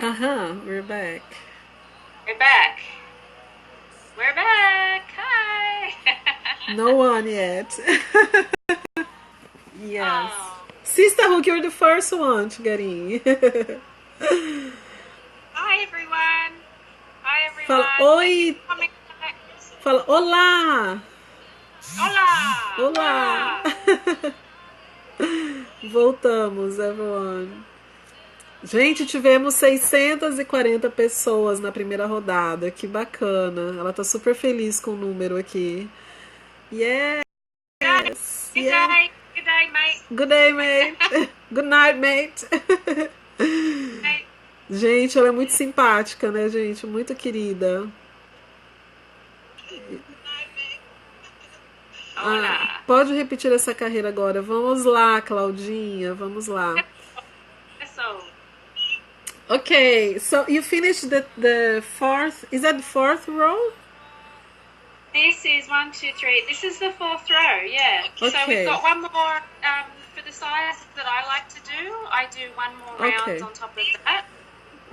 We're back. We're back. We're back. Hi. No one yet. Yes. Oh. Sisterhood, you're the first one to get in. Hi everyone. Hi Fala everyone. Thank you oi. for coming back. Fala olá. Hola. Olá. Hola. Voltamos, everyone. Gente, tivemos 640 pessoas na primeira rodada. Que bacana. Ela tá super feliz com o número aqui. Yes. Good Yeah. day. Good day, mate. Good day, mate. Good night, mate. Mate. Gente, ela é muito simpática, né, gente? Muito querida. Hola. Pode repetir essa carreira agora. Vamos lá, Claudinha. Vamos lá. So, Okay, so you finished the fourth. Is that the fourth row? this is 1, 2, 3. This is the fourth row, yeah. So Okay. we've got one more for the size that I like to do. I do one more round Okay. on top of that.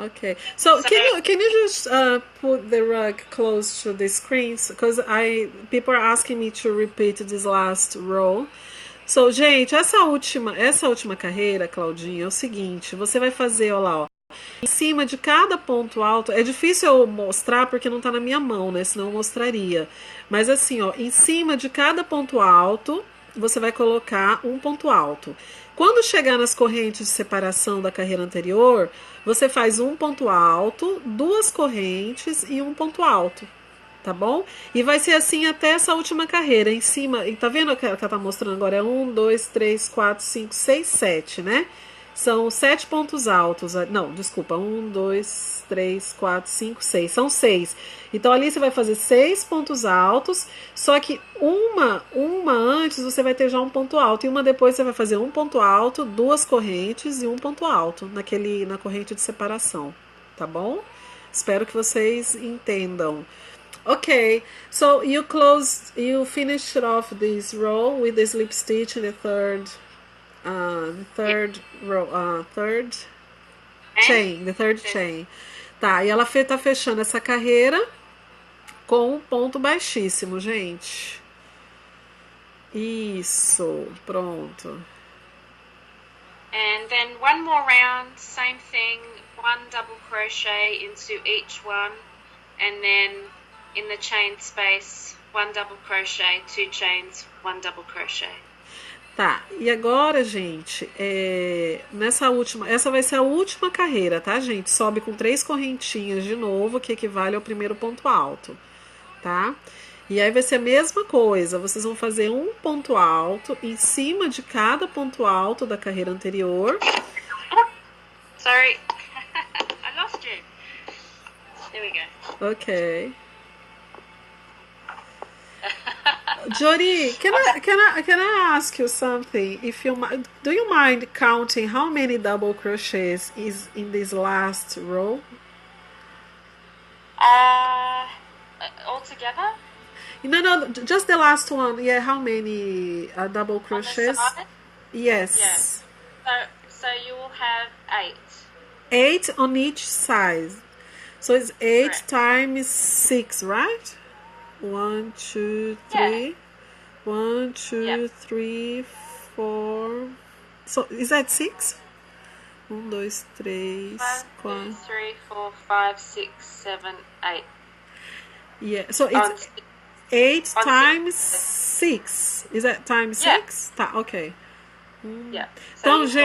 Okay. So So- can you just put the rug close to the screens because people are asking me to repeat this last row. So, gente, essa última carreira, Claudinha, é o seguinte, você vai fazer, olha lá, ó, em cima de cada ponto alto, é difícil eu mostrar porque não tá na minha mão, né? Senão eu mostraria. Mas assim, ó, em cima de cada ponto alto, você vai colocar um ponto alto. Quando chegar nas correntes de separação da carreira anterior, você faz um ponto alto, duas correntes e um ponto alto. Tá bom? E vai ser assim até essa última carreira. Em cima, e tá vendo o que ela tá mostrando agora? É 1, 2, 3, 4, 5, 6, 7, né? São 7 pontos altos. Não, desculpa. 1, 2, 3, 4, 5, 6. São 6. Então ali você vai fazer 6 pontos altos. Só que uma antes você vai ter já um ponto alto. E uma depois você vai fazer um ponto alto, duas correntes e um ponto alto na corrente de separação. Tá bom? Espero que vocês entendam. Okay, so you finished off this row with the slip stitch in the third row, third chain, the third chain. Tá, e ela tá fechando essa carreira com um ponto baixíssimo, gente. Isso, pronto. And then one more round, same thing, one double crochet into each one, and then in the chain space, one double crochet, two chains, one double crochet. Tá, e agora, gente, essa vai ser a última carreira, tá, gente? Sobe com 3 correntinhas de novo, que equivale ao primeiro ponto alto, tá? E aí vai ser a mesma coisa, vocês vão fazer um ponto alto em cima de cada ponto alto da carreira anterior. Sorry, I lost you. There we go. Ok. Jody, can I ask you something? Do you mind counting how many double crochets is in this last row? All together? No, just the last one. Yeah, how many double crochets? On the side? Yes. Yes. So you will have 8. 8 on each side. So it's 8 Correct. times 6, right? 1, 2, 3. Yeah. 1, 2, Yep. 3, 4. So is that 6? 1, 2, 3, 1, 4. 2, 3, 4, 5, 6, 7, 8. Yeah. So On it's 8 on times six. 6. Is that times Yeah. 6? Tá, ok. Yeah. So Então, you've got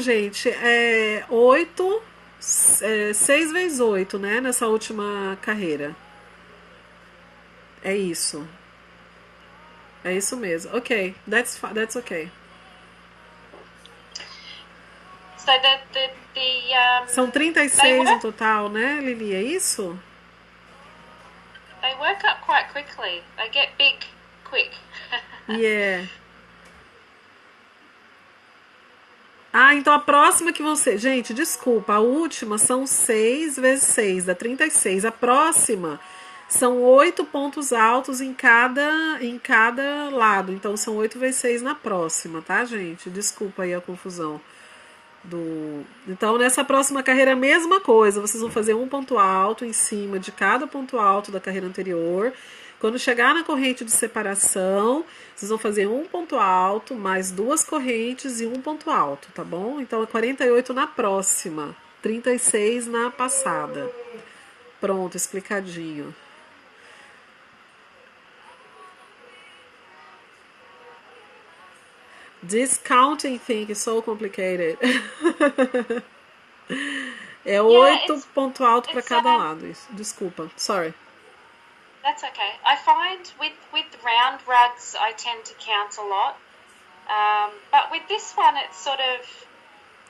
gente, 6. é 8, 6 vezes 8, né? Nessa última carreira. É isso. É isso mesmo. Ok, that's okay. So the São 36 no total, né, Lili? É isso? they work up quite quickly. They get big quick. Yeah. Ah, então a próxima que vão ser... Gente, desculpa, a última são 6 vezes 6, dá 36. A próxima são 8 pontos altos em cada lado. Então são 8 vezes 6 na próxima, tá, gente? Desculpa aí a confusão. Então, nessa próxima carreira, a mesma coisa. Vocês vão fazer um ponto alto em cima de cada ponto alto da carreira anterior. Quando chegar na corrente de separação, vocês vão fazer um ponto alto, mais duas correntes e um ponto alto, tá bom? Então, é 48 na próxima, 36 na passada. Pronto, explicadinho. This counting thing is so complicated. É 8 ponto alto para cada lado. Isso. Desculpa, sorry. That's okay. I find with round rugs, I tend to count a lot. But with this one, it's sort of,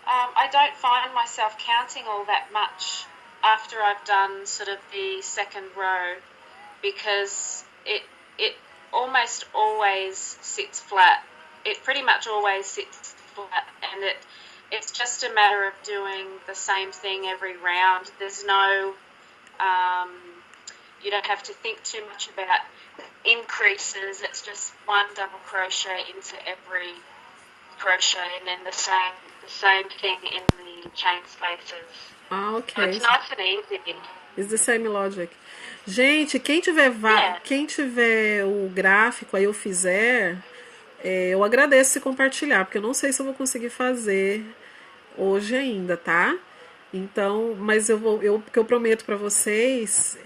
I don't find myself counting all that much after I've done sort of the second row, because it almost always sits flat. It pretty much always sits flat, and it's just a matter of doing the same thing every round. There's no, you don't have to think too much about increases. It's just one double crochet into every crochet, and then the same thing in the chain spaces. Ah, ok. It's nice and easy. It's the same logic. Gente, quem tiver o gráfico aí eu fizer, eu agradeço se compartilhar, porque eu não sei se eu vou conseguir fazer hoje ainda, tá? Então, mas porque eu prometo para vocês,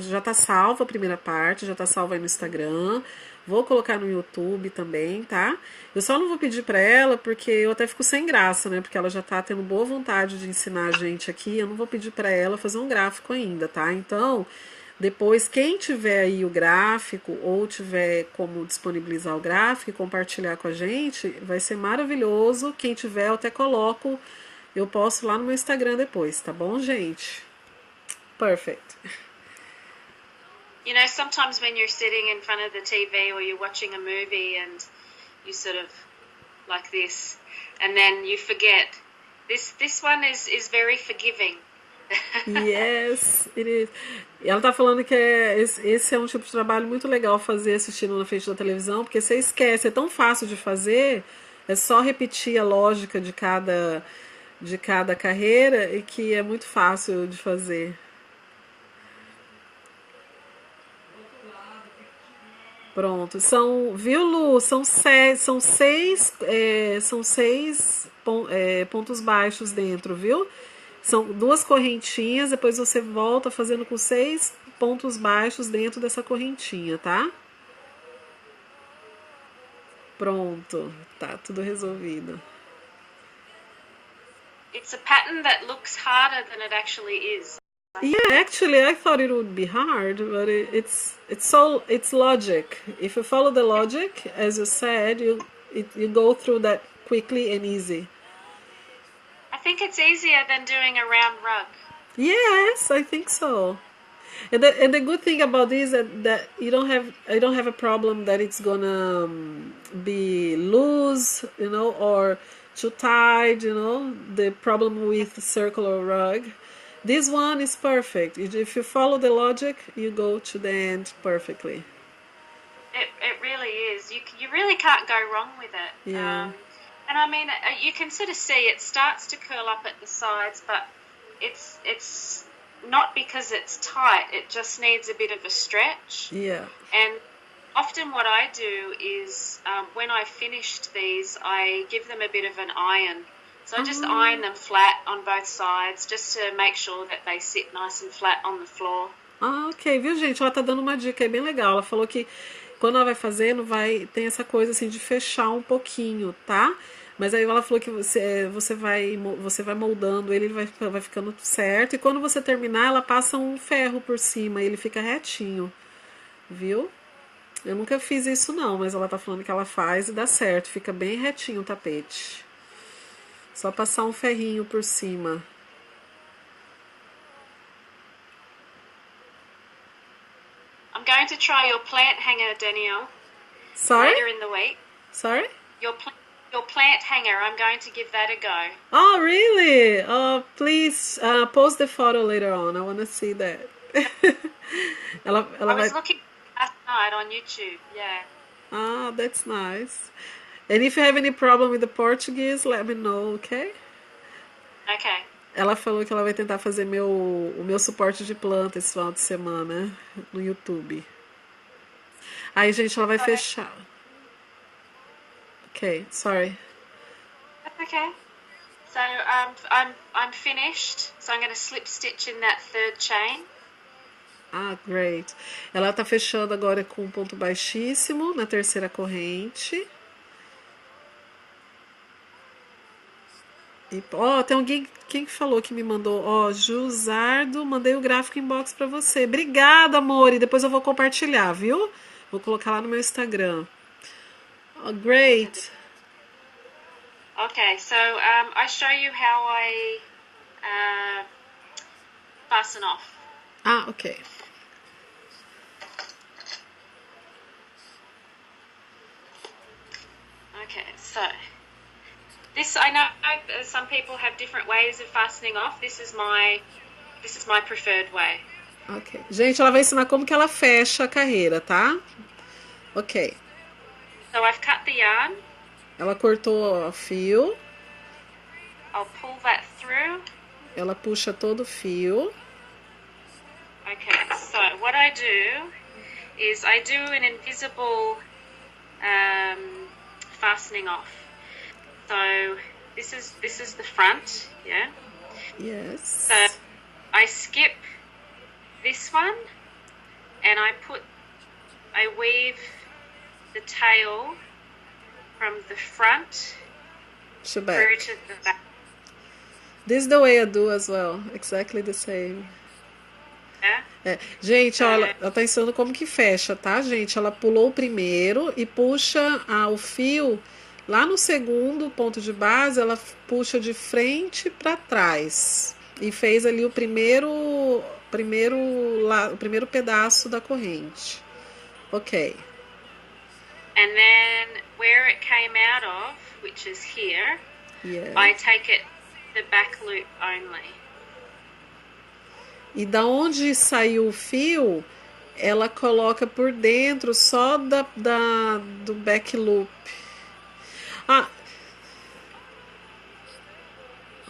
já tá salva a primeira parte, já tá salva aí no Instagram, vou colocar no YouTube também, tá? Eu só não vou pedir para ela porque eu até fico sem graça, né? Porque ela já tá tendo boa vontade de ensinar a gente aqui, eu não vou pedir para ela fazer um gráfico ainda, tá? Então, depois, quem tiver aí o gráfico ou tiver como disponibilizar o gráfico e compartilhar com a gente, vai ser maravilhoso. Quem tiver, eu até coloco, eu posto lá no meu Instagram depois, tá bom, gente? Perfect. You know, sometimes when you're sitting in front of the TV or you're watching a movie and you sort of like this, and then you forget. This one is very forgiving. Yes, it is. E ela tá falando que esse é um tipo de trabalho muito legal fazer assistindo na frente da televisão, porque você esquece, é tão fácil de fazer, é só repetir a lógica de cada carreira e que é muito fácil de fazer. Pronto, viu, Lu? São seis pontos baixos dentro, viu? São duas correntinhas, depois você volta fazendo com 6 pontos baixos dentro dessa correntinha, tá? Pronto, tá tudo resolvido. It's a pattern that looks harder than it actually is. Yeah, actually, I thought it would be hard, but it's logic. If you follow the logic, as you said, you go through that quickly and easy. I think it's easier than doing a round rug. Yes, I think so. And the good thing about this is that I don't have a problem that it's gonna be loose, or too tight, the problem with circular rug. This one is perfect. If you follow the logic, you go to the end perfectly. It really is. You really can't go wrong with it. Yeah. And I mean, you can sort of see it starts to curl up at the sides, but it's not because it's tight. It just needs a bit of a stretch. Yeah. And often what I do is when I finished these, I give them a bit of an iron. So I just iron them flat on both sides, just to make sure that they sit nice and flat on the floor. Ah, ok. Viu, gente? Ela tá dando uma dica aí bem legal. Ela falou que quando ela vai fazendo, tem essa coisa assim de fechar um pouquinho, tá? Mas aí ela falou que você vai moldando ele vai ficando certo. E quando você terminar, ela passa um ferro por cima e ele fica retinho. Viu? Eu nunca fiz isso não, mas ela tá falando que ela faz e dá certo. Fica bem retinho o tapete. Só passar um ferrinho por cima. I'm going to try your plant hanger, Danielle. Sorry? Later in the week. Sorry? Your plant hanger, I'm going to give that a go. Oh, really? Oh, please post the photo later on. I want to see that. I was looking last night on YouTube, yeah. Ah, that's nice. And if you have any problem with the Portuguese, let me know, okay? Okay. Ela falou que ela vai tentar fazer o meu suporte de planta esse final de semana no YouTube. Aí, gente, ela vai fechar. Ok, sorry. That's okay. So I'm finished. So I'm going to slip stitch in that third chain. Ah, great. Ela tá fechando agora com um ponto baixíssimo na terceira corrente. E, ó, tem alguém quem falou que me mandou, ó, Jusardo, mandei o gráfico inbox pra você. Obrigada, amor, e depois eu vou compartilhar, viu? Vou colocar lá no meu Instagram. Oh, great. Okay, so I show you how I fasten off. Ah, ok. Okay, so this I know some people have different ways of fastening off. This is my preferred way. Ok. Gente, ela vai ensinar como que ela fecha a carreira, tá? Ok. So I've cut the yarn. Ela cortou o fio. I'll pull that through. Ela puxa todo o fio. Okay, so what I do is I do an invisible fastening off. So this is the front, yeah? Yes. So I skip this one and I weave the tail from the front To back. through to the back. This is the way I do as well. Exactly the same. Yeah? É. Gente, ó, ela tá ensinando como que fecha, tá, gente? Ela pulou o primeiro e puxa o fio lá no segundo ponto de base, ela puxa de frente para trás e fez ali o primeiro pedaço da corrente. Ok. And then where it came out of, which is here, Yes. I take it the back loop only. E da onde saiu o fio, ela coloca por dentro só do back loop. Ah,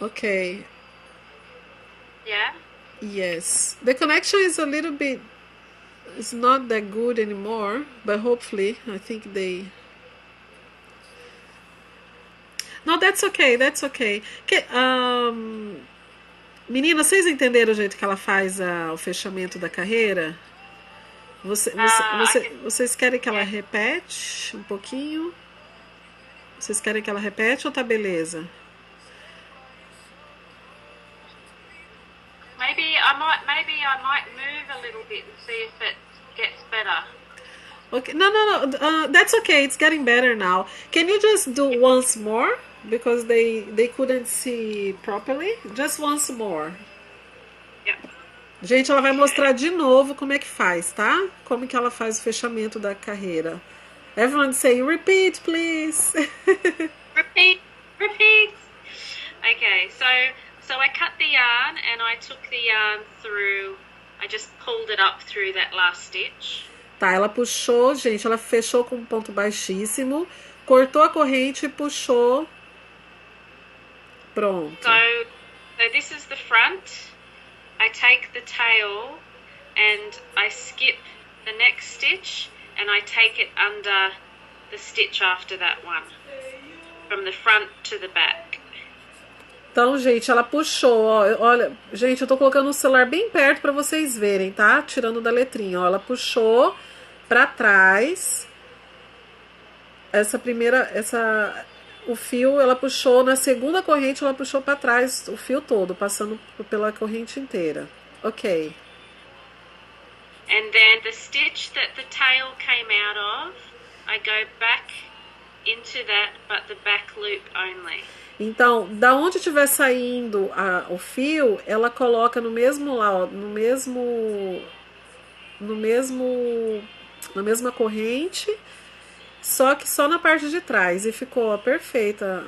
ok. Yeah? Yes. The connection is a little bit... It's not that good anymore, but hopefully, I think they... No, that's okay, that's okay. Meninas, vocês entenderam o jeito que ela faz o fechamento da carreira? Vocês querem que ela repete um pouquinho? Vocês querem que ela repete ou tá beleza? Maybe I might move a little bit and see if it gets better. Okay, no. That's okay. It's getting better now. Can you just do once more because they couldn't see properly? Just once more. Yep. Gente, ela vai mostrar de novo como é que faz, tá? Como que ela faz o fechamento da carreira. Everyone say repeat, please. Repeat. Okay, so I cut the yarn and I took the yarn through. I just pulled it up through that last stitch. Tá, ela puxou, gente, ela fechou com um ponto baixíssimo, cortou a corrente e puxou. Pronto. So this is the front. I take the tail and I skip the next stitch and I take it under the stitch after that one. From the front to the back. Então, gente, ela puxou, ó, olha, gente, eu tô colocando o celular bem perto pra vocês verem, tá? Tirando da letrinha, ó, ela puxou pra trás o fio, ela puxou na segunda corrente, ela puxou pra trás o fio todo, passando pela corrente inteira. Ok. And then the stitch that the tail came out of, I go back into that, but the back loop only. Então, da onde estiver saindo o fio, ela coloca na mesma corrente, só que só na parte de trás. E ficou perfeita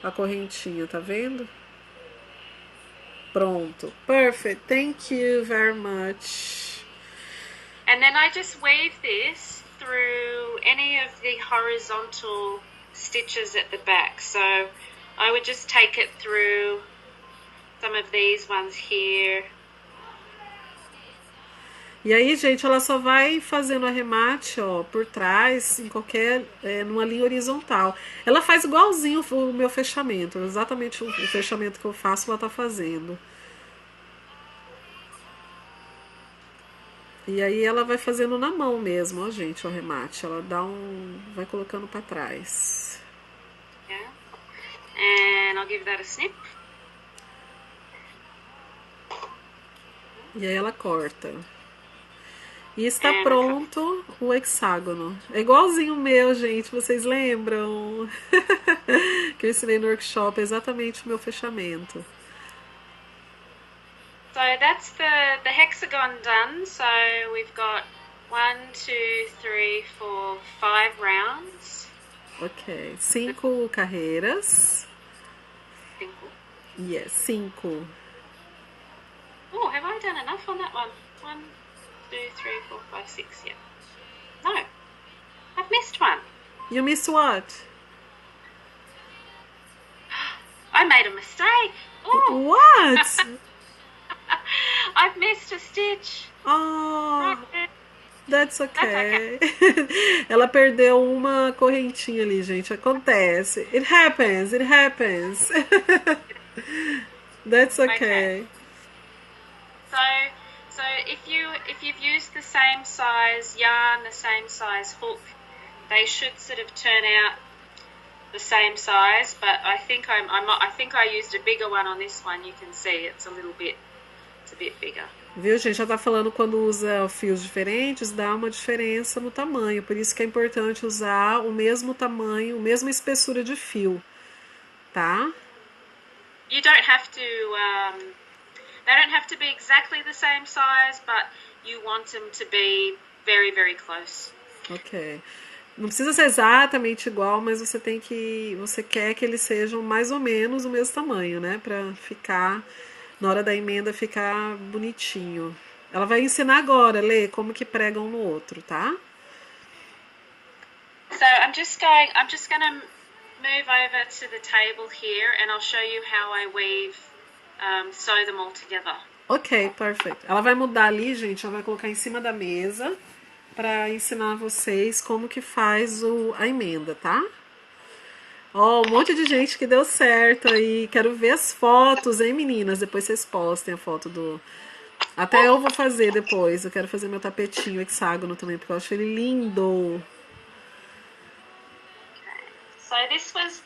a correntinha, tá vendo? Pronto. Perfect. Thank you very much. And then I just weave this through any of the horizontal stitches at the back. So I would just take it through some of these ones here. E aí, gente, ela só vai fazendo arremate, ó, por trás, em qualquer, numa linha horizontal. Ela faz igualzinho o meu fechamento, exatamente o fechamento que eu faço, ela tá fazendo. E aí ela vai fazendo na mão mesmo, ó, gente, o arremate. Ela vai colocando pra trás. Yeah. And I'll give that a snip. E aí ela corta. E está pronto o hexágono. É igualzinho o meu, gente. Vocês lembram? Que eu ensinei no workshop. É exatamente o meu fechamento. So that's the hexagon done. So we've got 1, 2, 3, 4, 5 rounds. Ok. 5 carreiras. 5. Yes, 5. Oh, have I done enough on that one? 1, 2, 3, 4, 5, 6, yeah. No, I've missed one. You missed what? I made a mistake. Ooh. What? I've missed a stitch. Oh, that's okay. That's okay. Ela perdeu uma correntinha ali, gente. Acontece. It happens, it happens. That's okay. So if you've used the same size yarn, the same size hook, they should sort of turn out the same size. But I think I think I used a bigger one on this one. You can see it's a bit bigger. Viu, gente? Já tá falando quando usa fios diferentes, dá uma diferença no tamanho. Por isso que é importante usar o mesmo tamanho, a mesma espessura de fio, tá? You don't have to. They don't have to be exactly the same size, but you want them to be very, very close. Ok. Não precisa ser exatamente igual, mas você quer que eles sejam mais ou menos o mesmo tamanho, né? Pra ficar, na hora da emenda, ficar bonitinho. Ela vai ensinar agora, Lê, como que prega um no outro, tá? So I'm just gonna move over to the table here, and I'll show you how I weave, sew them all together. Ok, perfect. Ela vai mudar ali, gente, ela vai colocar em cima da mesa para ensinar vocês como que faz a emenda, tá? Ó, um monte de gente que deu certo aí. Quero ver as fotos, hein, meninas? Depois vocês postem a foto do... Até eu vou fazer depois. Eu quero fazer meu tapetinho hexágono também, porque eu acho ele lindo. Okay. So this was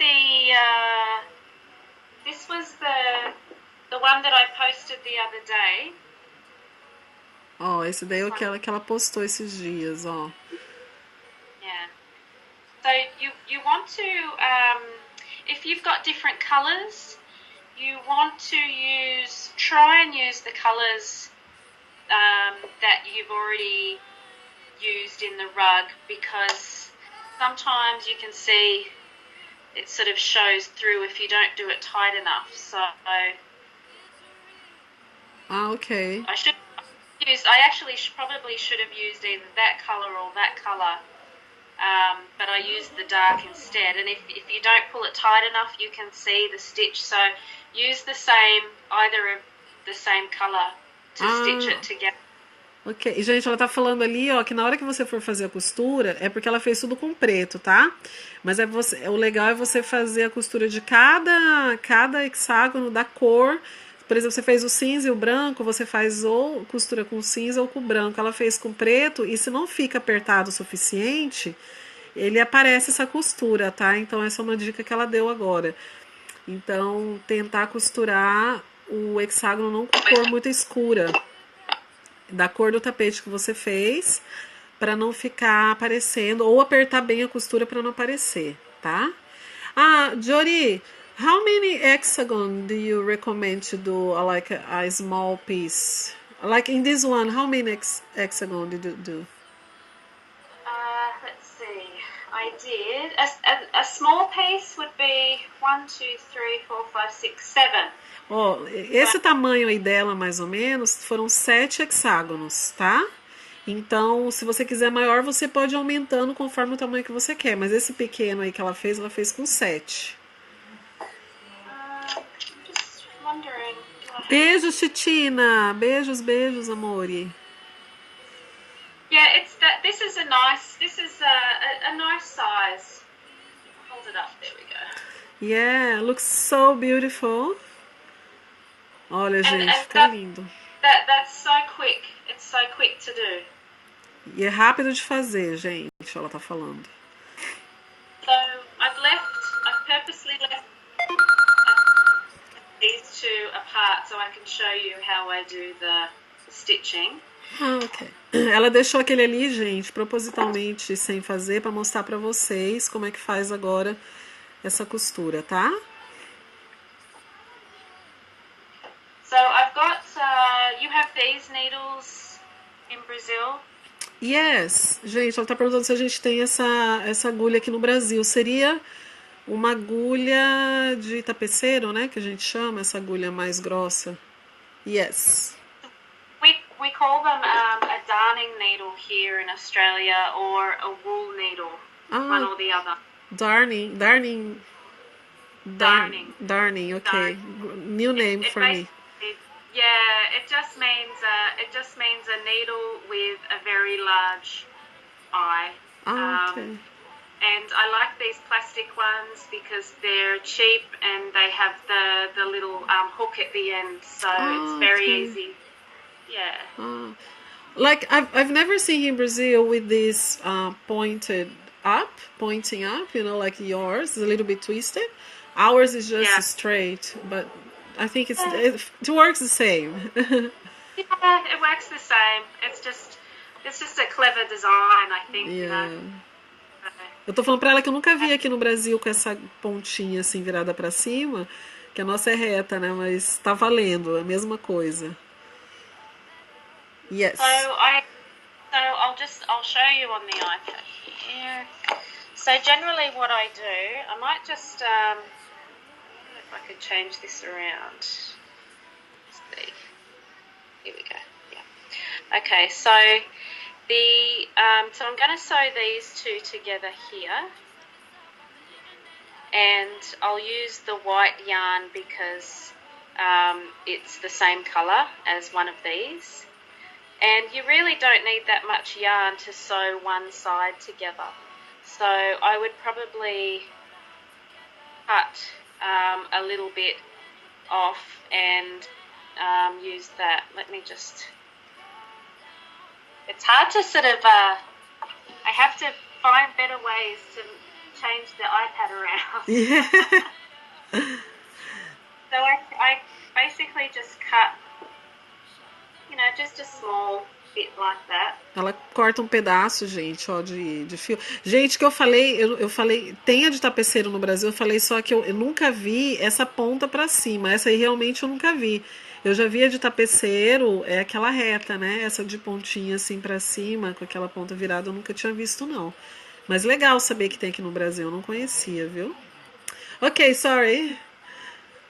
the one that I posted the other day. Ó, esse daí é o que ela postou esses dias, ó. Yeah. So you want to, if you've got different colours, you want to try and use the colours that you've already used in the rug, because sometimes you can see it sort of shows through if you don't do it tight enough. So Ok. I actually probably should have used either that colour or that colour, but I used the dark instead. And if you don't pull it tight enough, you can see the stitch. So use either of the same colour to stitch it together. Ok, e gente, ela tá falando ali, ó, que na hora que você for fazer a costura, é porque ela fez tudo com preto, tá? Mas o legal é você fazer a costura de cada hexágono da cor. Por exemplo, você fez o cinza e o branco, você faz ou costura com cinza ou com branco. Ela fez com preto, e se não fica apertado o suficiente, ele aparece essa costura, tá? Então essa é uma dica que ela deu agora. Então, tentar costurar o hexágono não com cor muito escura, da cor do tapete que você fez, para não ficar aparecendo, ou apertar bem a costura para não aparecer, tá? Ah, Jori, how many hexagon do you recommend to do like a small piece? Like in this one, how many hexagon did you do? Let's see. I did a small piece would be 1, 2, 3, 4, 5, 6, 7. Ó, esse tamanho aí dela, mais ou menos, foram 7 hexágonos, tá? Então, se você quiser maior, você pode ir aumentando conforme o tamanho que você quer. Mas esse pequeno aí que ela fez com 7. Just wondering. Beijos, Titina. Beijos, beijos, amore. Yeah, it's that. This is a nice size. Hold it up. There we go. Yeah, looks so beautiful. Olha, gente, And fica lindo. That's so quick. It's so quick to do. E é rápido de fazer, gente, ela tá falando. So I've purposely left these two apart so I can show you how I do the stitching. Ah, ok. Ela deixou aquele ali, gente, propositalmente sem fazer, para mostrar para vocês como é que faz agora essa costura, tá? So I've got, you have these needles in Brazil? Yes. Gente, ela tá perguntando se a gente tem essa agulha aqui no Brasil. Seria uma agulha de tapeceiro, né? Que a gente chama, essa agulha mais grossa. Yes. We call them a darning needle here in Australia or a wool needle, one or the other. Darning, okay. Darning. New name for me. Yeah, it just means a needle with a very large eye. Okay. And I like these plastic ones because they're cheap and they have the little hook at the end, so it's very easy. Yeah. Like I've never seen in Brazil with this pointing up, you know, like yours is a little bit twisted. Ours is just straight, but I think it works the same. Yeah, it works the same. It's just a clever design, I think. Yeah. You know? Eu tô falando pra ela que eu nunca vi aqui no Brasil com essa pontinha assim virada pra cima, que a nossa é reta, né? Mas tá valendo, a mesma coisa. Yes. So I'll show you on the iPad here. So generally what I do, I might just I don't know if I could change this around. Let's see. Here we go. Yeah. Okay, so so I'm going to sew these two together here, and I'll use the white yarn because it's the same colour as one of these. And you really don't need that much yarn to sew one side together. So I would probably cut a little bit off and use that. Let me just... It's hard to sort of... I have to find better ways to change the iPad around. Yeah. So I basically just cut, you know, just a small bit like that. Ela corta um pedaço, gente, ó, de fio. Gente, que eu falei, tem a de tapeceiro no Brasil, eu falei só que eu nunca vi essa ponta pra cima. Essa aí realmente eu nunca vi. Eu já vi a de tapeceiro, é aquela reta, né? Essa de pontinha assim pra cima, com aquela ponta virada, eu nunca tinha visto, não. Mas legal saber que tem aqui no Brasil, eu não conhecia, viu? Ok, sorry.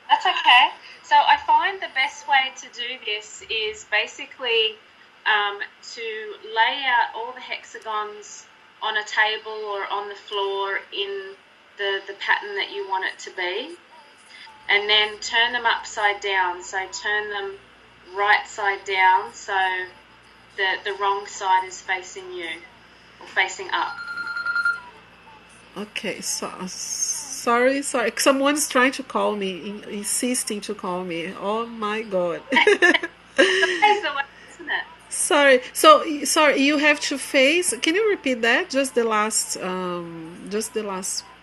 That's okay. So I find the best way to do this is basically to lay out all the hexagons on a table or on the floor in the pattern that you want it to be, and then turn them upside down. So turn them right side down so the wrong side is facing you or facing up. Okay, so sorry. Someone's trying to call me, insisting to call me. Oh my God. That's the way, isn't it? Sorry. You have to face. Can you repeat that? Just the last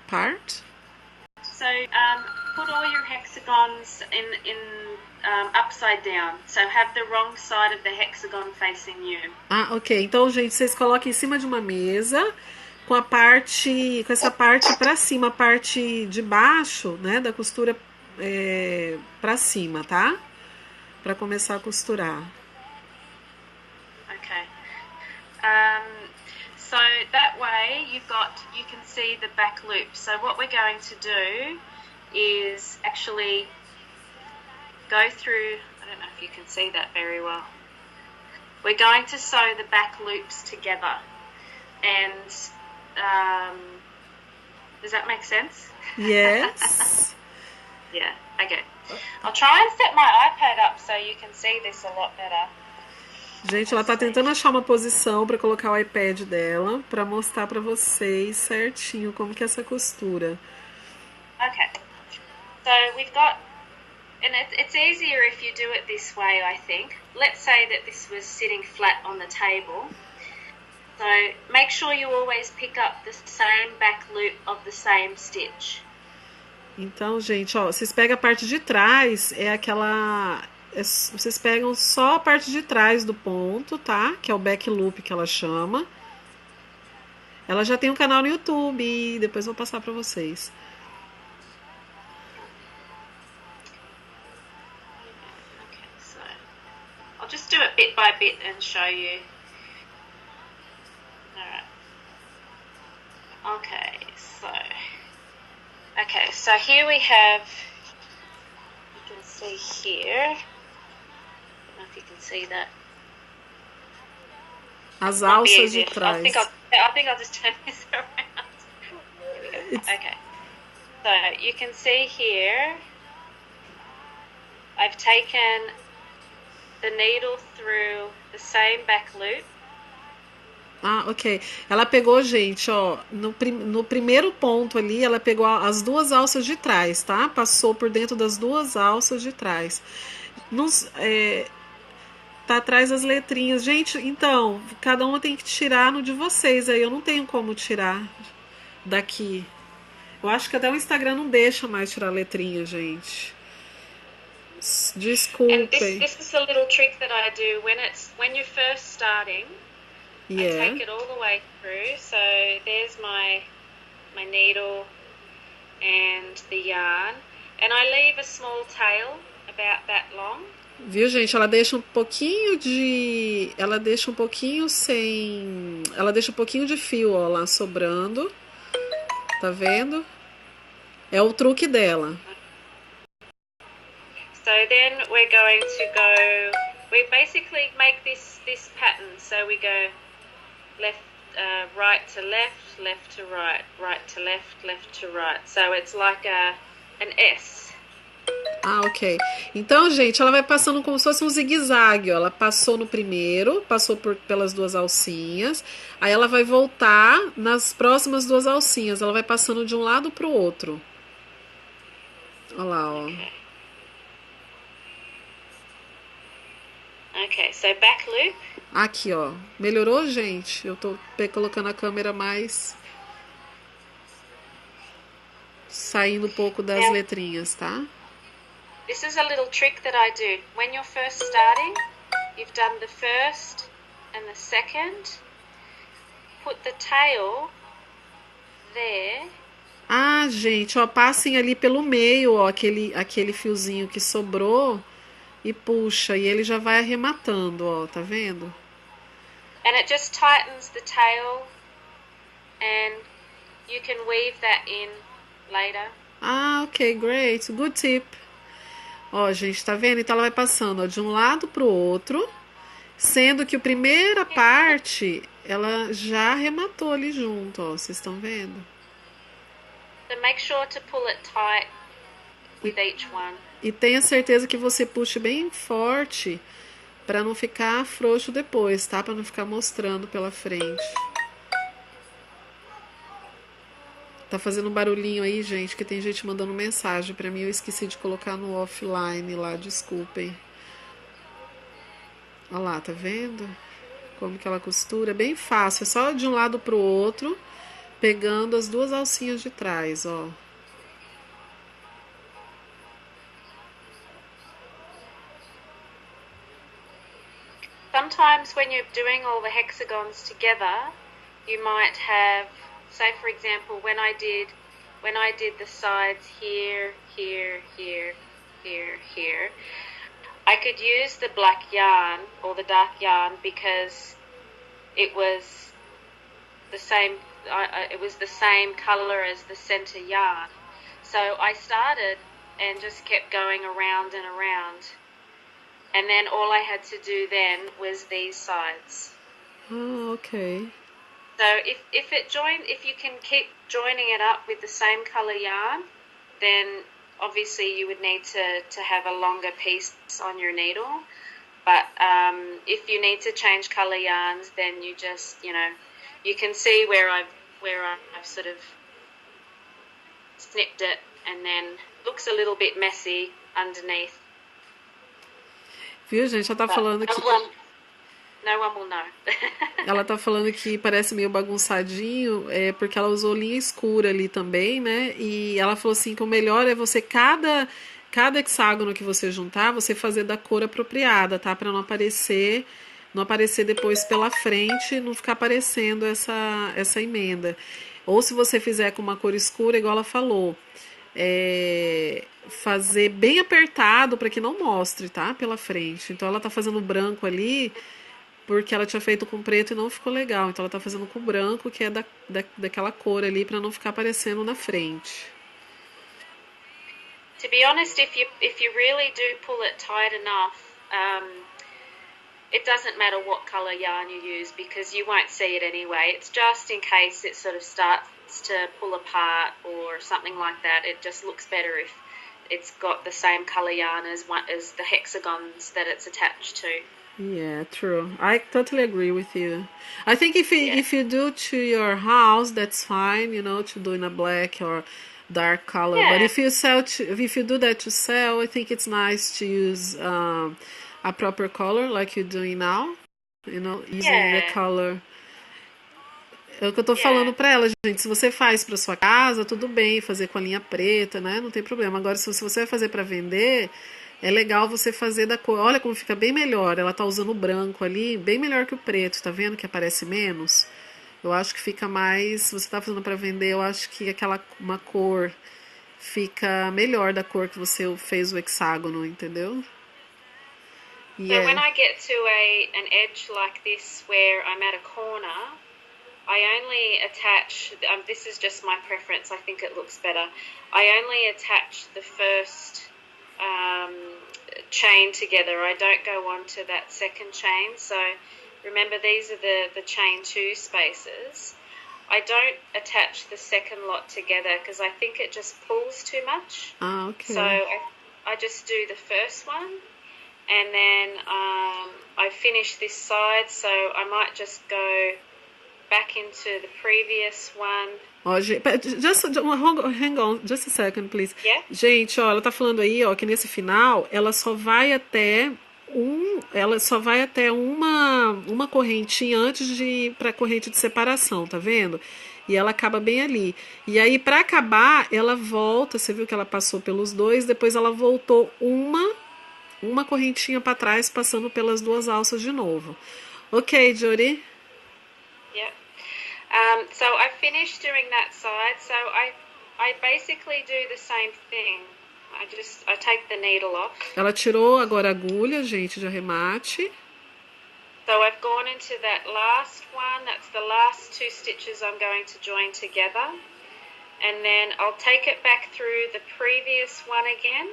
part. So put all your hexagons in upside down. So have the wrong side of the hexagon facing you. Ah, ok. Então, gente, vocês colocam em cima de uma mesa com essa parte pra cima, a parte de baixo, né, da costura pra cima, tá? Pra começar a costurar. Okay. So that way you can see the back loop. So what we're going to do is actually go through, I don't know if you can see that very well. we're going to sew the back loops together. And does that make sense? Yes. Yeah, okay. I'll try and set my iPad up so you can see this a lot better. Gente, ela tá tentando achar uma posição para colocar o iPad dela, para mostrar para vocês certinho como que é essa costura. Okay. So we've got, and it's easier if you do it this way, I think. Let's say that this was sitting flat on the table. So make sure you always pick up the same back loop of the same stitch. Então, gente, ó, vocês pegam a parte de trás, vocês pegam só a parte de trás do ponto, tá? Que é o back loop que ela chama. Ela já tem um canal no YouTube e depois eu vou passar pra vocês. Okay, so I'll just do it bit by bit and show you. Alright. Okay, so here we have, you can see here, I don't know if you can see that. As alças de trás. I think I'll just turn this around. Here we go. Okay, so you can see here, I've taken the needle through the same back loop. Ah, ok. Ela pegou, gente, ó, no primeiro ponto ali, ela pegou as duas alças de trás, tá? Passou por dentro das duas alças de trás. Tá atrás das letrinhas. Gente, então, cada uma tem que tirar no de vocês. Aí eu não tenho como tirar daqui. Eu acho que até o Instagram não deixa mais tirar letrinha, gente. Desculpem. And this is a little trick that I do when you're first starting. Yeah. I take it all the way through. So there's my needle and the yarn, and I leave a small tail about that long. Viu, gente? Ela deixa um pouquinho de fio, ó, lá sobrando. Tá vendo? É o truque dela. So then we're going to go. We basically make this pattern. So we go left, right to left, left to right, right to left, left to right. So it's like an S. Ah, ok. Então, gente, ela vai passando como se fosse um zigue-zague, ó. Ela passou no primeiro, passou pelas duas alcinhas. Aí ela vai voltar nas próximas duas alcinhas. Ela vai passando de um lado pro outro. Olha lá, ó. Ok, so back loop. Aqui, ó. Melhorou, gente? Eu tô colocando a câmera mais... saindo um pouco das letrinhas, tá? This is a little trick that I do. When you're first starting, you've done the first and the second. Put the tail there. Ah, gente, ó, passem ali pelo meio, ó, aquele fiozinho que sobrou e puxa, e ele já vai arrematando, ó, tá vendo? And it just tightens the tail, and you can weave that in later. Ah, ok, great, good tip. Ó, gente, tá vendo? Então ela vai passando, ó, de um lado pro outro, sendo que a primeira parte, ela já arrematou ali junto, ó, vocês estão vendo? So make sure to pull it tight with each one. E tenha certeza que você puxe bem forte para não ficar frouxo depois, tá? Para não ficar mostrando pela frente. Tá fazendo um barulhinho aí, gente, que tem gente mandando mensagem para mim. Eu esqueci de colocar no offline lá, desculpem. Olha lá, tá vendo? Como que ela costura? Bem fácil, é só de um lado pro outro, pegando as duas alcinhas de trás, ó. Sometimes when you're doing all the hexagons together, you might have, say for example, when I did the sides here, here, here, here, here, I could use the black yarn or the dark yarn because it was the same. It was the same color as the center yarn. So I started and just kept going around and around and then all I had to do then was these sides. Oh, okay. So if you can keep joining it up with the same color yarn, then obviously you would need to have a longer piece on your needle. But if you need to change color yarns, then you just, you can see where I've sort of snipped it, and then looks a little bit messy underneath. Viu, gente? Ela tá falando que... No one will know. Ela tá falando que parece meio bagunçadinho, porque ela usou linha escura ali também, né? E ela falou assim que o melhor é você, cada hexágono que você juntar, você fazer da cor apropriada, tá? Pra não aparecer depois pela frente, não ficar aparecendo essa emenda. Ou se você fizer com uma cor escura, igual ela falou, fazer bem apertado para que não mostre, tá? Pela frente. Então ela tá fazendo branco ali porque ela tinha feito com preto e não ficou legal. Então ela tá fazendo com branco, que é daquela cor ali, para não ficar aparecendo na frente. To be honest, if you really do pull it tight enough, it doesn't matter what color yarn you use, because you won't see it anyway. It's just in case it sort of starts to pull apart or something like that. It just looks better if it's got the same color yarn as the hexagons that it's attached to. Yeah, true. I totally agree with you. I think if you do to your house, that's fine, to do in a black or dark color. Yeah. But if you do that to sell, I think it's nice to use a proper color like you're doing now. Using the color. É o que eu tô falando pra ela, gente. Se você faz pra sua casa, tudo bem, fazer com a linha preta, né? Não tem problema. Agora, se você vai fazer pra vender, é legal você fazer da cor. Olha como fica bem melhor. Ela tá usando o branco ali, bem melhor que o preto. Tá vendo que aparece menos? Eu acho que fica mais... Se você tá fazendo pra vender, eu acho que uma cor fica melhor da cor que você fez o hexágono, entendeu? So when I get to an edge like this where I'm at a corner, I only attach, this is just my preference, I think it looks better, I only attach the first chain together. I don't go on to that second chain. So remember, these are the chain 2 spaces. I don't attach the second lot together because I think it just pulls too much. Ah, okay. So I just do the first one, and then I finish this side, so I might just go back into the previous one. Hang on, just a second, please. Yeah? Gente, ó, ela tá falando aí, ó, que nesse final ela só vai até uma correntinha antes de ir pra corrente de separação, tá vendo? E ela acaba bem ali. E aí, pra acabar, ela volta, você viu que ela passou pelos dois, depois ela voltou uma correntinha pra trás, passando pelas duas alças de novo. Ok, Jody? Yep. So I finished doing that side, so I basically do the same thing. I take the needle off. Ela tirou agora a agulha, gente, de arremate. So I've gone into that last one, that's the last 2 stitches I'm going to join together. And then I'll take it back through the previous one again.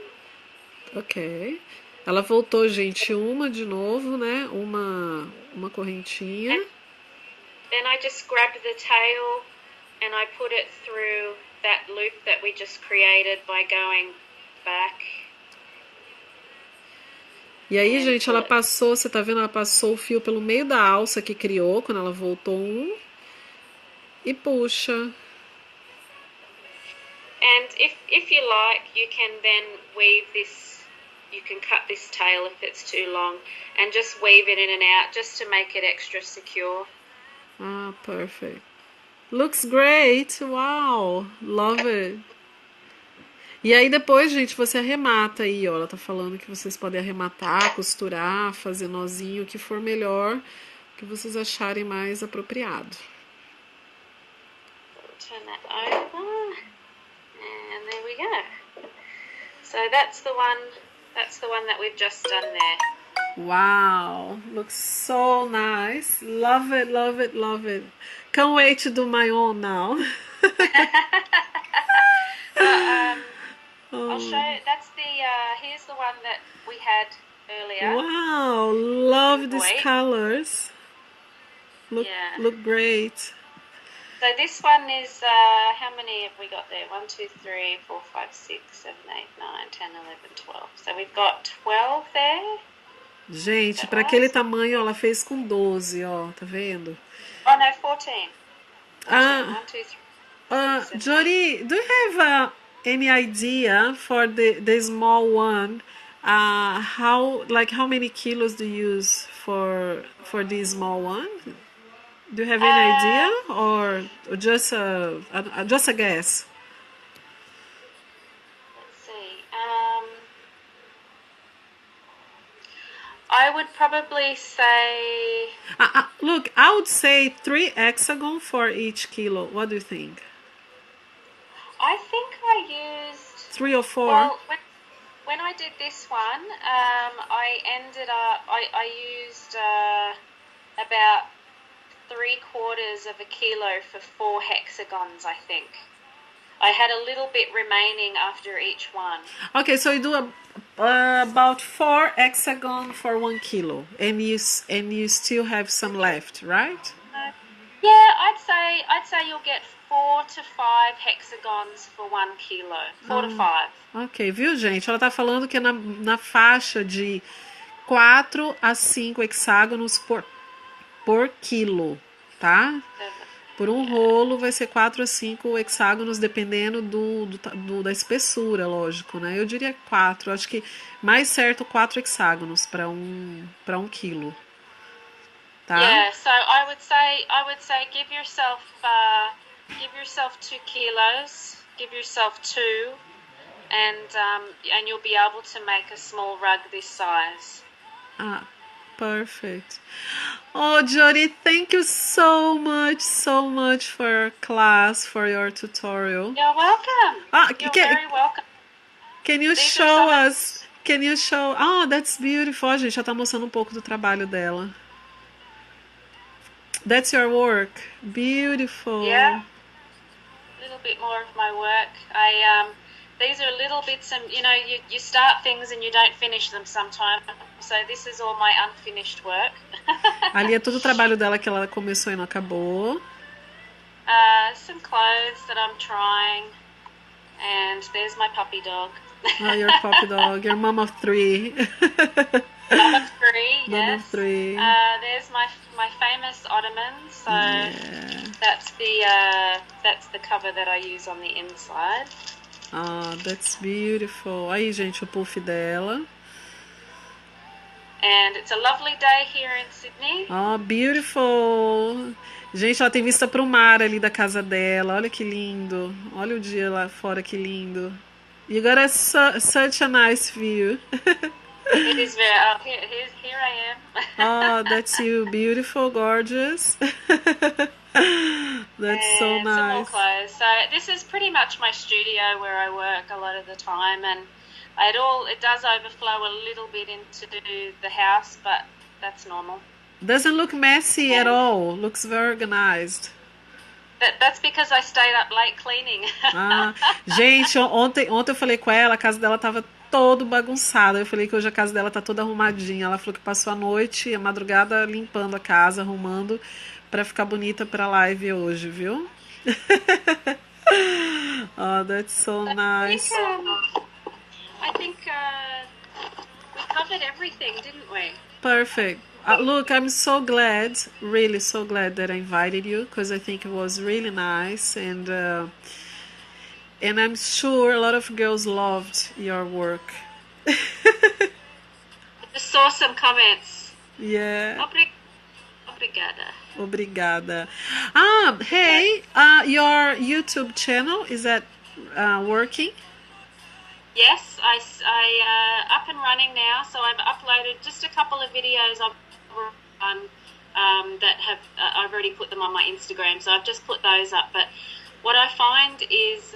Ok. Ela voltou, gente, uma de novo, né? Uma correntinha. And then I just grab the tail and I put it through that loop that we just created by going back. E aí, gente, ela passou, você tá vendo? Ela passou o fio pelo meio da alça que criou quando ela voltou e puxa. And if you like, you can then weave this, you can cut this tail if it's too long and just weave it in and out just to make it extra secure. Ah, perfect. Looks great. Wow. Love it. E aí depois, gente, você arremata aí, ó. Ela tá falando que vocês podem arrematar, costurar, fazer nozinho, o que for melhor, o que vocês acharem mais apropriado. Turn that over. And there we go. So that's the one that we've just done there. Wow, looks so nice. Love it, love it, love it. Can't wait to do my own now. I'll show you. That's here's the one that we had earlier. Wow, love these Wait. colors. Look great. So this one is, how many have we got there? 1, 2, 3, 4, 5, 6, 7, 8, 9, 10, 11, 12. So we've got 12 there. Gente, para aquele tamanho, ela fez com 12, ó, tá vendo? Oh, no, 14. 14. 1, 2, 3. Jody, do you have any idea for the small one? How many kilos do you use for the small one? Do you have any idea, or just a guess? Let's see. I would probably say. Look, I would say 3 hexagon for each kilo. What do you think? I think I used 3 or 4. Well, when I did this one, I ended up. I used about 3/4 of a kilo for 4 hexagons, I think. I had a little bit remaining after each one. Okay, so you do about 4 hexagon for 1 kilo, and you still have some left, right? Yeah, I'd say you'll get 4 to 5 hexagons for 1 kilo. 4 to 5. Ok, viu, gente? Ela tá falando que é na faixa de 4 a 5 hexágonos por quilo, tá? Por um rolo vai ser 4 a 5 hexágonos, dependendo da espessura, lógico, né? Eu diria 4, acho que mais certo 4 hexágonos para um quilo, tá? Yeah, so I would say give yourself 2 kilos, give yourself 2, and you'll be able to make a small rug this size. Perfect. Oh, Jody, thank you so much for your class, for your tutorial. You're welcome. You're very welcome. Can you show us? Oh, that's beautiful. A gente já tá mostrando um pouco do trabalho dela. That's your work. Beautiful. Yeah. A little bit more of my work. These are little bits, and you start things and you don't finish them sometimes. So this is all my unfinished work. Ali é todo o trabalho dela que ela começou e não acabou. Some clothes that I'm trying, and there's my puppy dog. Oh, your puppy dog, your mom of 3. Mom of 3, yes. Mom of 3. There's my famous ottoman. So that's the cover that I use on the inside. That's beautiful. Aí, gente, o puff dela. And it's a lovely day here in Sydney. Oh, beautiful. Gente, ela tem vista pro mar ali da casa dela. Olha que lindo. Olha o dia lá fora, que lindo. You got such a nice view. It is very... here I Oh, am. that's you. Beautiful, gorgeous. That's so nice. Some more clothes. So this is pretty much my studio where I work a lot of the time, and it does overflow a little bit into the house, but that's normal. Doesn't look messy at all. Looks very organized. That's because I stayed up late cleaning. Gente, ontem eu falei com ela, a casa dela tava todo bagunçada. Eu falei que hoje a casa dela tá toda arrumadinha. Ela falou que passou a noite e a madrugada limpando a casa, arrumando, pra ficar bonita pra live hoje, viu? Oh, that's so nice. I think we covered everything, didn't we? Perfect. Look, I'm so glad, really so glad that I invited you, because I think it was really nice, and I'm sure a lot of girls loved your work. I just saw some comments. Yeah. Obrigada. Hey, your YouTube channel, is that working? Yes, I up and running now. So I've uploaded just a couple of videos that have I've already put them on my Instagram. So I've just put those up. But what I find is,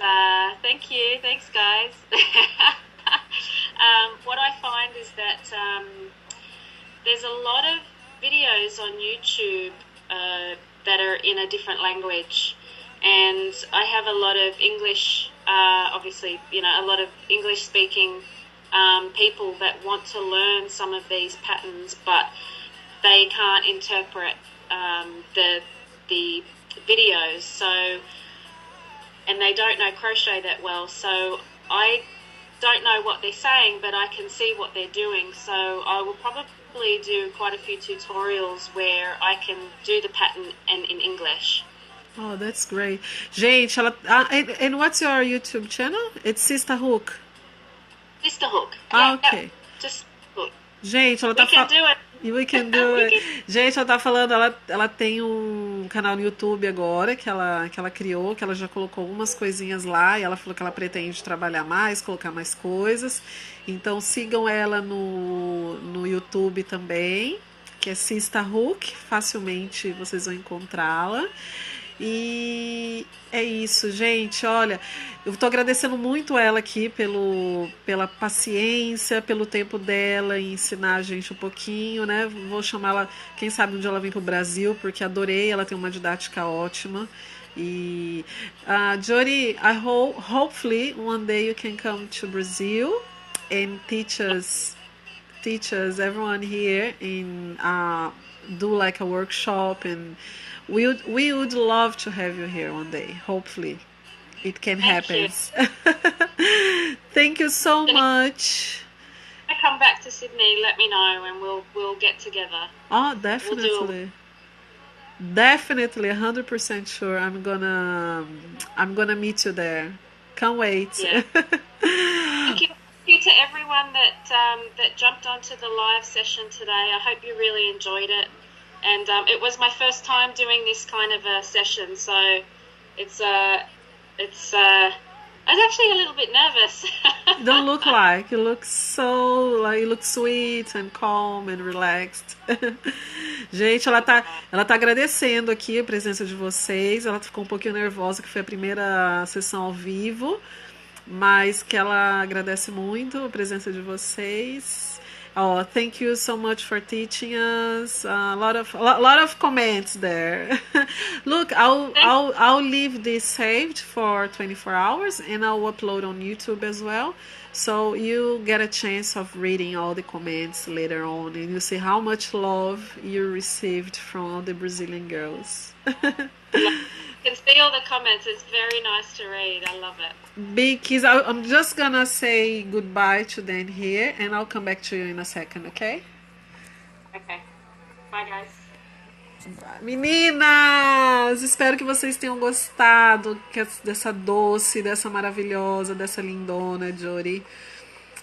thanks guys. What I find is that there's a lot of videos on YouTube that are in a different language, and I have a lot of English, obviously, a lot of English speaking people that want to learn some of these patterns, but they can't interpret the videos, so, and they don't know crochet that well, so I don't know what they're saying, but I can see what they're doing, so I will probably do quite a few tutorials where I can do the pattern and in English. Oh, that's great. Gente, and what's your YouTube channel? It's Sister Hook. Sister Hook. Ah, ok. Just Hook. Gente, ela tá falando. We can do it. Gente, ela tá falando, ela tem um canal no YouTube agora que ela criou, que ela já colocou algumas coisinhas lá e ela falou que ela pretende trabalhar mais, colocar mais coisas. Então sigam ela no YouTube também, que é Sister Hook, facilmente vocês vão encontrá-la. E é isso, gente. Olha, eu tô agradecendo muito ela aqui pela paciência, pelo tempo dela em ensinar a gente um pouquinho, né? Vou chamá-la, quem sabe um dia ela vem pro Brasil, porque adorei, ela tem uma didática ótima. E Jody, hopefully one day you can come to Brazil and teach us everyone here and do like a workshop, and we would love to have you here one day. Hopefully it can happen. Thank you so much. When I come back to Sydney, let me know and we'll get together. Oh, definitely. Definitely, 100% sure. I'm gonna meet you there. Can't wait. Yeah. Thank you to everyone that jumped onto the live session today. I hope you really enjoyed it. And it was my first time doing this kind of a session, so I was actually a little bit nervous. You don't look like. You look you look sweet and calm and relaxed. Gente, ela tá agradecendo aqui a presença de vocês. Ela ficou um pouquinho nervosa, que foi a primeira sessão ao vivo, mas que ela agradece muito a presença de vocês. Oh, thank you so much for teaching us. A lot of comments there. Look, I'll leave this saved for 24 hours and I'll upload on YouTube as well. So you get a chance of reading all the comments later on, and you see how much love you received from all the Brazilian girls. You can see all the comments. It's very nice to read. I love it. Because I'm just gonna say goodbye to Dan here, and I'll come back to you in a second, okay? Okay. Bye, guys. Meninas, espero que vocês tenham gostado dessa doce, dessa maravilhosa, dessa lindona Jody,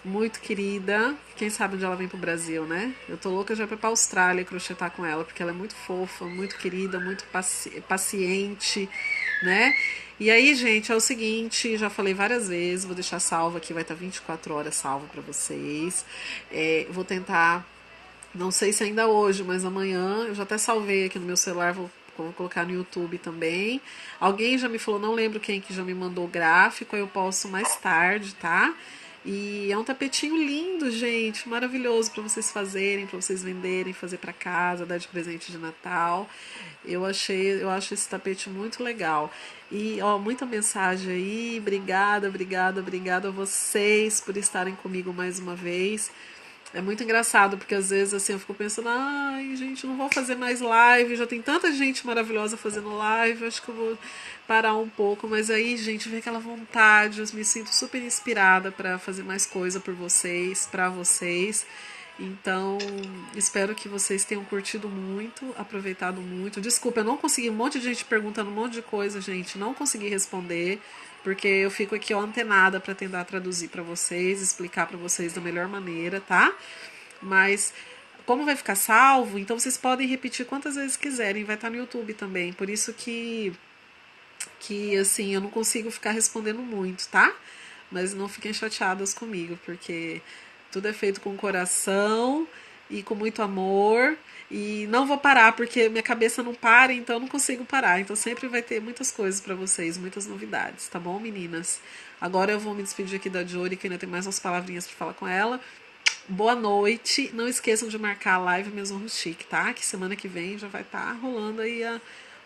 muito querida. Quem sabe onde ela vem pro Brasil, né? Eu tô louca já pra ir pra Austrália crochetar com ela, porque ela é muito fofa, muito querida, muito paciente, né? E aí, gente, é o seguinte, já falei várias vezes, vou deixar salvo aqui, vai estar 24 horas salvo pra vocês. Vou tentar, não sei se ainda hoje, mas amanhã, eu já até salvei aqui no meu celular, vou colocar no YouTube também. Alguém já me falou, não lembro quem que já me mandou o gráfico, aí eu posto mais tarde, tá? E é um tapetinho lindo, gente, maravilhoso para vocês fazerem, para vocês venderem, fazer para casa, dar de presente de Natal. Eu acho esse tapete muito legal. E ó, muita mensagem aí, obrigada a vocês por estarem comigo mais uma vez. É muito engraçado, porque às vezes assim eu fico pensando, ai, gente, não vou fazer mais live, já tem tanta gente maravilhosa fazendo live, acho que eu vou parar um pouco, mas aí, gente, vem aquela vontade, eu me sinto super inspirada para fazer mais coisa por vocês, para vocês. Então, espero que vocês tenham curtido muito, aproveitado muito. Desculpa, eu não consegui, um monte de gente perguntando um monte de coisa, gente, não consegui responder, porque eu fico aqui ó, antenada para tentar traduzir para vocês, explicar para vocês da melhor maneira, tá? Mas como vai ficar salvo, então vocês podem repetir quantas vezes quiserem, vai estar no YouTube também. Por isso que assim, eu não consigo ficar respondendo muito, tá? Mas não fiquem chateadas comigo, porque tudo é feito com coração e com muito amor. E não vou parar, porque minha cabeça não para, então eu não consigo parar. Então sempre vai ter muitas coisas pra vocês, muitas novidades, tá bom, meninas? Agora eu vou me despedir aqui da Jody, que ainda tem mais umas palavrinhas pra falar com ela. Boa noite. Não esqueçam de marcar a live Mesmo Chique, tá? Que semana que vem já vai estar rolando aí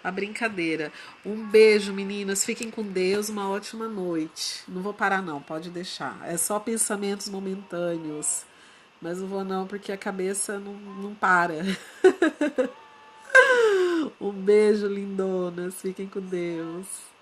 a brincadeira. Um beijo, meninas. Fiquem com Deus. Uma ótima noite. Não vou parar, não. Pode deixar. É só pensamentos momentâneos. Mas não vou, não, porque a cabeça não para. Um beijo, lindonas. Fiquem com Deus.